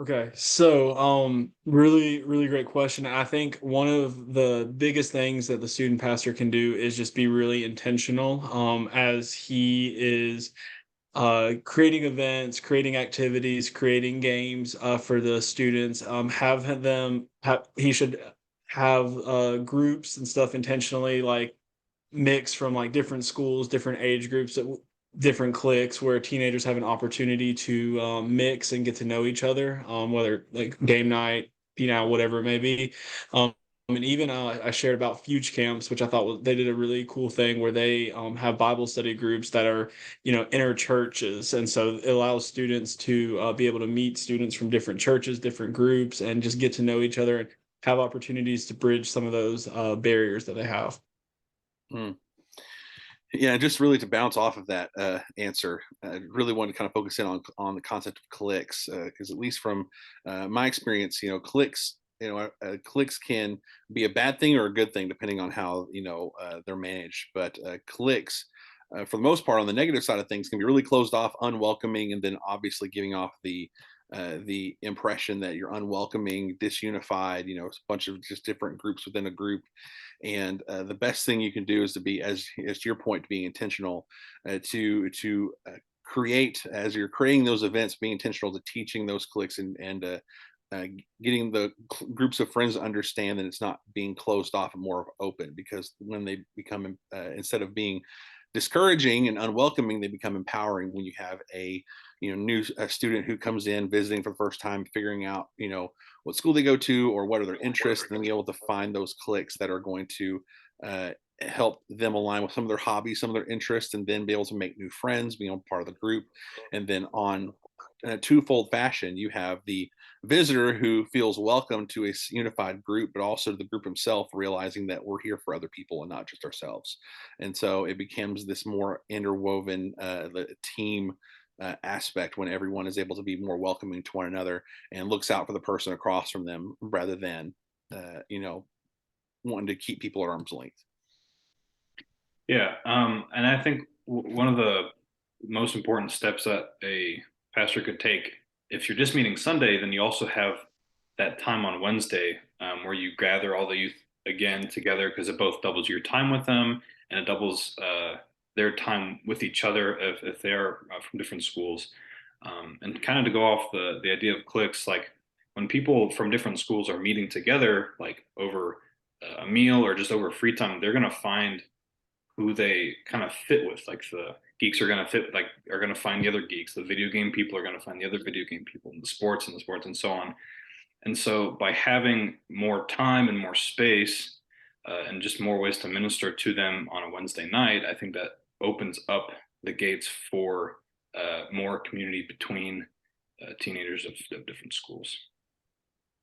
Okay, so really, really great question. I think one of the biggest things that the student pastor can do is just be really intentional, as he is creating events, creating activities, creating games for the students. He should have groups and stuff intentionally like mix from like different schools, different age groups, different cliques where teenagers have an opportunity to mix and get to know each other, whether like game night, whatever it may be. And even I shared about Fuge Camps, which I thought they did a really cool thing where they have Bible study groups that are, inner churches. And so it allows students to be able to meet students from different churches, different groups, and just get to know each other and have opportunities to bridge some of those barriers that they have. Mm. Yeah, just really to bounce off of that answer, I really wanted to kind of focus in on the concept of clicks, because at least from my experience, clicks, clicks can be a bad thing or a good thing depending on how they're managed. But clicks, for the most part, on the negative side of things, can be really closed off, unwelcoming, and then obviously giving off the impression that you're unwelcoming, disunified. A bunch of just different groups within a group, and the best thing you can do is to be, as to your point, being intentional, to create, as you're creating those events, being intentional to teaching those cliques, and getting the groups of friends to understand that it's not being closed off and more open, because when they become, instead of being discouraging and unwelcoming, they become empowering when you have a student who comes in visiting for the first time, figuring out what school they go to or what are their interests, and then be able to find those cliques that are going to uh, help them align with some of their hobbies, some of their interests, and then be able to make new friends, being part of the group. And then on in a twofold fashion, you have the visitor who feels welcome to a unified group, but also the group himself realizing that we're here for other people and not just ourselves. And so it becomes this more interwoven the team aspect when everyone is able to be more welcoming to one another and looks out for the person across from them rather than uh, you know wanting to keep people at arm's length. Yeah, and I think one of the most important steps that a pastor could take, if you're just meeting Sunday, then you also have that time on Wednesday where you gather all the youth again together because it both doubles your time with them and it doubles their time with each other if they are from different schools. And kind of to go off the idea of cliques, like when people from different schools are meeting together, like over a meal or just over free time, they're going to find who they kind of fit with. Like the geeks are going to fit, like are going to find the other geeks. The video game people are going to find the other video game people, and the sports and so on. And so by having more time and more space and just more ways to minister to them on a Wednesday night, I think that opens up the gates for more community between teenagers of different schools.